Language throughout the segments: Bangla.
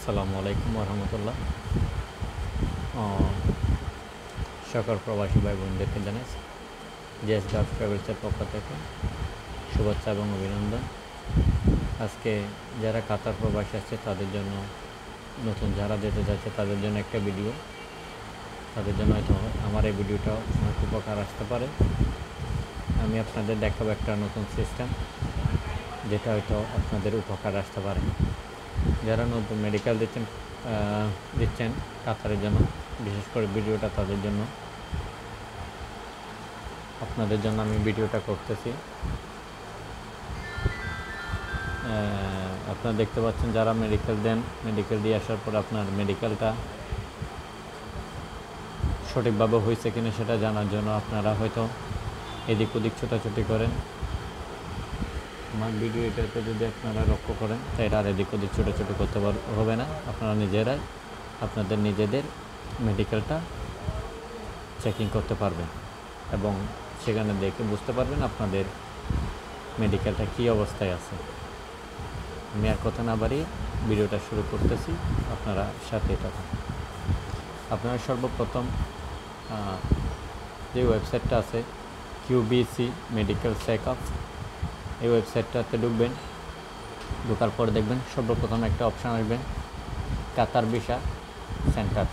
আসসালামু আলাইকুম রহমতুল্লাহ। সকল প্রবাসী ভাই বোনদেরকে জানাই জেএস গার্ড ট্রাভেলসের পক্ষ থেকে শুভেচ্ছা এবং অভিনন্দন। আজকে যারা কাতার প্রবাসী আছে তাদের জন্য, নতুন যারা যেতে যাচ্ছে তাদের জন্য একটা ভিডিও, তাদের জন্য হয়তো আমার এই ভিডিওটা অনেক উপকার আসতে পারে। আমি আপনাদের দেখাবো একটা নতুন সিস্টেম যেটা হয়তো আপনাদের উপকার আসতে পারে। যারা নতুন মেডিকেল দিচ্ছেন কাতারের জন্য, বিশেষ করে ভিডিওটা তাদের জন্য, আপনাদের জন্য আমি ভিডিওটা করতেছি। আপনারা দেখতে পাচ্ছেন যারা মেডিকেল দেন, মেডিকেল দিয়ে আসার পর আপনার মেডিকেলটা সঠিকভাবে হয়েছে কিনা সেটা জানার জন্য আপনারা হয়তো এদিক ওদিক ছোটাছুটি করেন। আমার ভিডিওটাতে যদি আপনারা লক্ষ্য করেন তাহলে আর এদিক ওদিক ছোটাছুটি করতে হবে না। আপনারা নিজেরাই আপনাদের নিজেদের মেডিকেলটা চেকিং করতে পারবেন এবং সেখানে দেখে বুঝতে পারবেন আপনাদের মেডিকেলটা কী অবস্থায় আছে। আমি আর কথা না বাড়িয়ে ভিডিওটা শুরু করতেছি, আপনারা সাথে থাকুন। আপনারা সর্বপ্রথম যে ওয়েবসাইটটা আছে কিউবিসি মেডিকেল চেকআপ, এই ওয়েবসাইটটাতে ঢুকবেন। ঢোকার পর দেখবেন সর্বপ্রথম একটা অপশান আসবেন কাতার ভিসা সেন্টার,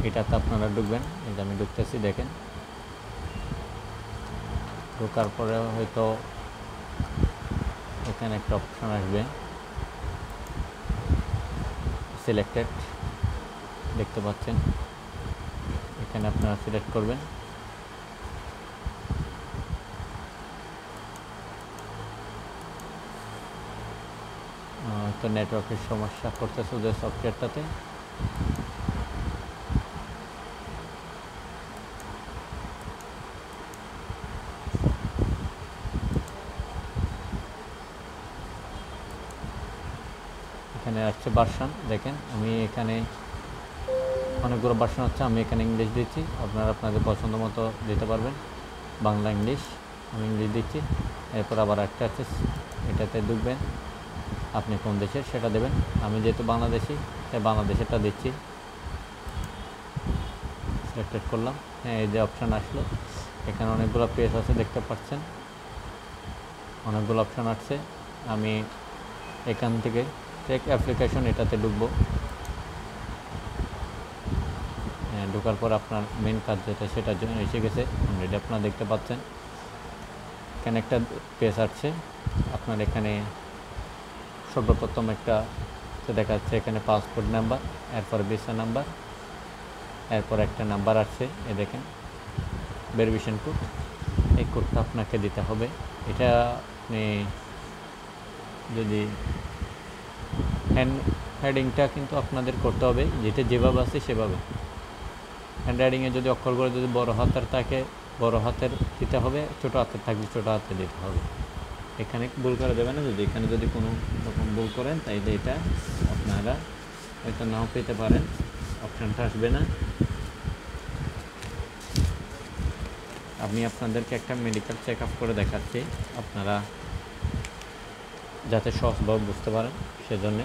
এটাতে আপনারা ঢুকবেন। এই যে আমি ঢুকতেছি, দেখেন। ঢোকার পরে হয়তো এখানে একটা অপশান আসবে সিলেক্টেড, দেখতে পাচ্ছেন। এখানে আপনারা সিলেক্ট করবেন। তো নেটওয়ার্কের সমস্যা করতেছে যে সফটওয়্যারটাতে। এখানে আসছে ভার্সন, দেখেন। আমি এখানে অনেকগুলো ভার্সন হচ্ছে, আমি এখানে ইংলিশ দিচ্ছি, আপনারা আপনাদের পছন্দ মতো দিতে পারবেন। বাংলা, ইংলিশ, আমি ইংলিশ দিচ্ছি। এরপর আবার একটা আছে, এটাতে ঢুকবেন। আপনি কোন দেশের সেটা দেবেন। আমি যেহেতু বাংলাদেশি তাই বাংলাদেশেরটা দিচ্ছি, সিলেক্টেড করলাম। হ্যাঁ, এই যে অপশান আসলো, এখানে অনেকগুলো পেজ আছে, দেখতে পাচ্ছেন। অনেকগুলো অপশান আসছে। আমি এখান থেকে চেক অ্যাপ্লিকেশন এটাতে ঢুকবো। ঢোকার পর আপনার মেন কাজ যেটা সেটার জন্য এসে গেছে অলরেডি, আপনারা দেখতে পাচ্ছেন। এখানে একটা পেজ আসছে, আপনার এখানে সর্বপ্রথম একটা দেখা যাচ্ছে এখানে পাসপোর্ট নাম্বার, এরপর ভিসা নাম্বার, এরপর একটা নাম্বার আসছে, এ দেখেন ভেরিফিকেশন কোড। এই কোডটা আপনাকে দিতে হবে। এটা আপনি যদি হেডিংটা কিন্তু আপনাদের করতে হবে যেটা যেভাবে আছে সেভাবে। হ্যান্ডরাইটিংয়ে যদি অক্ষরগুলো যদি বড় হাতের থাকে বড় হাতের দিতে হবে, ছোটো হাতের থাকলে ছোটো হাতে দিতে হবে। এখানে ভুল করা যাবে না। যদি এখানে যদি কোনো রকম ভুল করেন তাইলে এটা আপনারা হয়তো নাও পেতে পারেন, অপশানটা আসবে না। আমি আপনাদেরকে একটা মেডিকেল চেক আপ করে দেখাচ্ছি, আপনারা যাতে সহজভাবে বুঝতে পারেন সেজন্যে।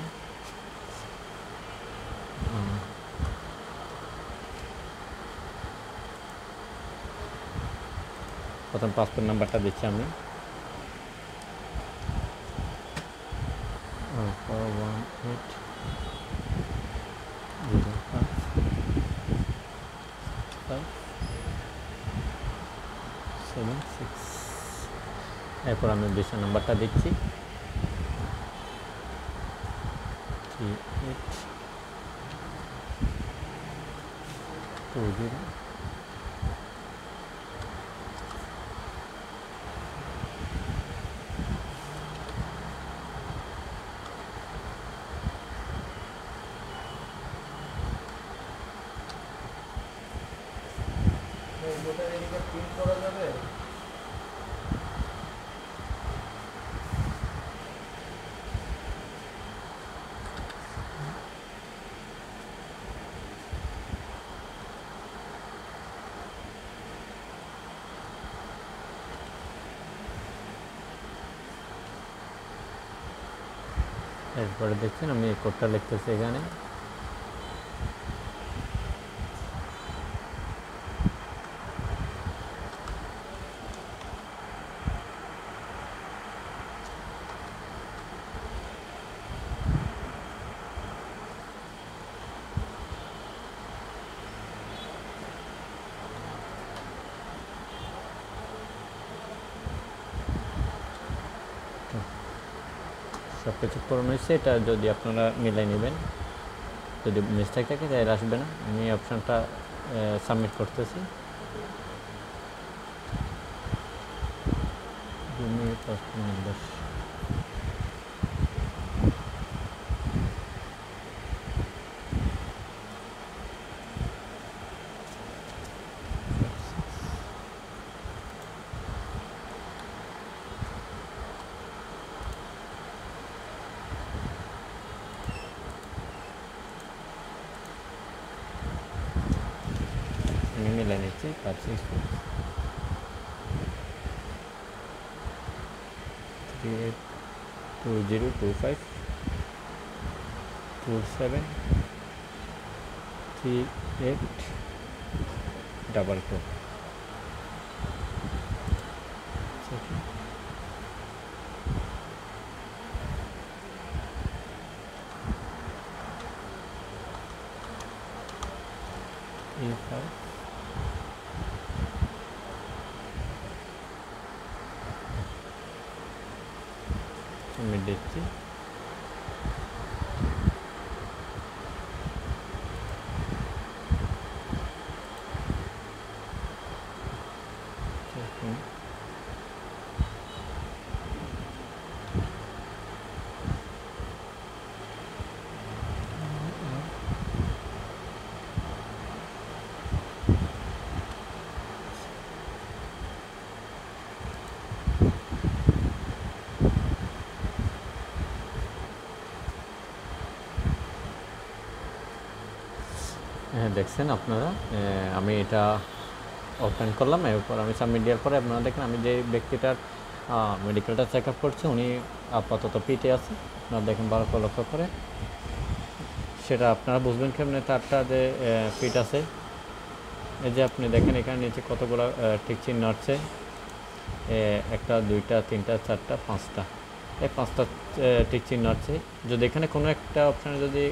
প্রথম পাসপোর্ট নাম্বারটা দিচ্ছি আমি, 4180576। এরপর আমি ভিসা নাম্বারটা দিচ্ছি 3820। প্রিন্ট করা যাবে? এরপরে দেখছেন আমি এই কোডটা লিখতেছি এখানে। সব কিছু পূরণ হয়েছে, এটা যদি আপনারা মিলাই নেবেন, যদি মিস্টেক থাকে তাহলে আসবে না। আমি অপশানটা সাবমিট করতেছি। 2 মিনিট 5 মিনিট 10। আমি মিলাই নিচ্ছি 5 6 38 2025 47 38 22। আমি দেখছি হ্যাঁ, দেখছেন আপনারা আমি এটা ওপেন করলাম, এরপর আমি সাবমিট দেওয়ার পরে আপনারা দেখেন আমি যে ব্যক্তিটার মেডিকেলটা চেক আপ করছি উনি আপাতত পিটে আছে। আপনারা দেখেন ভালো করে লক্ষ্য করে, সেটা আপনারা বুঝবেন কেমনে তারটা যে ফিট আছে। এই যে আপনি দেখেন এখানে নিচে কতগুলো টিক চিহ্ন আছে, 1 2 3 4 5টা, এই 5টা টিক চিহ্ন আছে। যদি এখানে কোনো একটা অপশানে যদি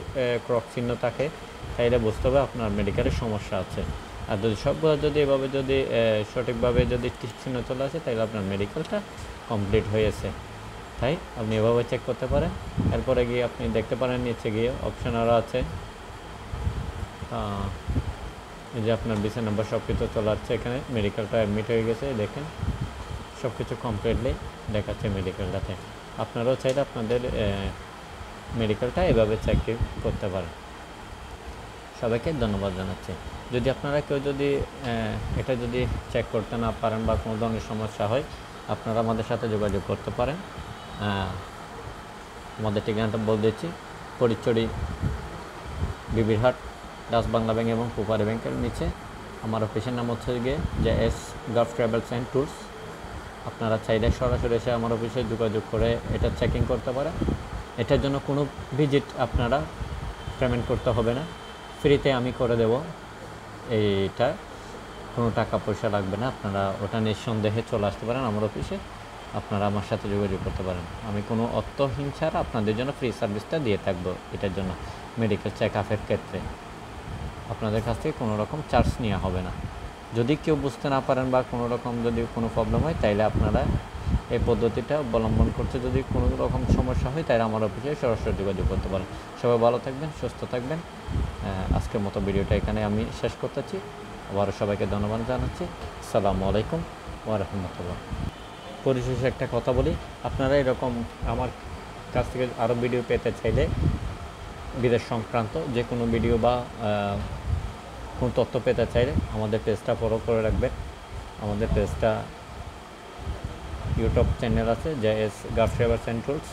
ক্রস চিহ্ন থাকে তাইলে বুঝতে হবে আপনার মেডিকেলের সমস্যা আছে। আর যদি সবগুলো যদি এভাবে যদি সঠিকভাবে যদি টিক চিহ্ন চলে আসে তাহলে আপনার মেডিকেলটা কমপ্লিট হয়েছে। তাই আপনি এভাবে চেক করতে পারেন। এরপরে গিয়ে আপনি দেখতে পারেন নিচে গিয়ে অপশান আরও আছে, এই যে আপনার ভিসা নাম্বার সব কিছু চলে আসছে, এখানে মেডিকেলটা অ্যাডমিট হয়ে গেছে। দেখেন সব কিছু কমপ্লিটলি দেখাচ্ছে মেডিকেলটাতে। আপনারাও চাইলে আপনাদের মেডিকেলটা এভাবে চেক করতে পারেন। সবাইকে ধন্যবাদ জানাচ্ছি। যদি আপনারা কেউ যদি এটা যদি চেক করতে না পারেন বা কোনো ধরনের সমস্যা হয়, আপনারা আমাদের সাথে যোগাযোগ করতে পারেন। আমাদের ঠিকানাটা বলে দিচ্ছি, ফটিকছড়ি বিবিরহাট, ডাচ বাংলা ব্যাংক এবং কোপারি ব্যাংকের নিচে। আমার অফিসের নাম হচ্ছে গিয়ে JS Gulf travels and tours. আপনারা চাইলে সরাসরি এসে আমার অফিসে যোগাযোগ করে এটা চেকিং করতে পারেন। এটার জন্য কোনো ভিজিট আপনারা পেমেন্ট করতে হবে না, ফ্রিতে আমি করে দেব। এইটা কোনো টাকা পয়সা লাগবে না, আপনারা ওটা নিঃসন্দেহে চলে আসতে পারেন আমার অফিসে, আপনারা আমার সাথে যোগাযোগ করতে পারেন। আমি কোনো অর্থহীন ছাড়া আপনাদের জন্য ফ্রি সার্ভিসটা দিয়ে থাকবো। এটার জন্য মেডিকেল চেক আপের ক্ষেত্রে আপনাদের কাছ থেকে কোনো রকম চার্জ নেওয়া হবে না। যদি কেউ বুঝতে না পারেন বা কোনো রকম যদি কোনো প্রবলেম হয় তাইলে আপনারা এই পদ্ধতিটা অবলম্বন করতে যদি কোনো রকম সমস্যা হয় তাহলে আমার অফিসে সরাসরি যোগাযোগ করতে পারেন। সবাই ভালো থাকবেন, সুস্থ থাকবেন। আজকের মতো ভিডিওটা এখানে আমি শেষ করতেছি। আবারও সবাইকে ধন্যবাদ জানাচ্ছি। আসসালামু আলাইকুম ওয়া রাহমাতুল্লাহ। পরিশেষে একটা কথা বলি, আপনারা এরকম আমার কাছ থেকে আরও ভিডিও পেতে চাইলে বিদেশ সংক্রান্ত যে কোনো ভিডিও বা কোনো তথ্য পেতে চাইলে আমাদের পেজটা ফলো করে রাখবেন। আমাদের পেজটা ইউটিউব চ্যানেল আছে JS Gulf travels and tours,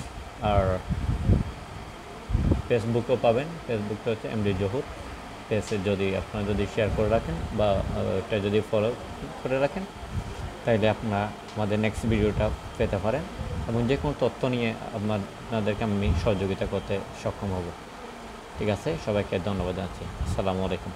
আর ফেসবুকও পাবেন। ফেসবুকটা হচ্ছে MD জহুর। পেজে যদি আপনারা যদি শেয়ার করে রাখেন বা এটা যদি ফলো করে রাখেন তাইলে আপনারা আমাদের নেক্সট ভিডিওটা পেতে পারেন। এবং যে কোনো তথ্য নিয়ে আপনাদেরকে আমি সহযোগিতা করতে সক্ষম হব। ঠিক আছে, সবাইকে ধন্যবাদ জানাচ্ছি। আসসালামু আলাইকুম।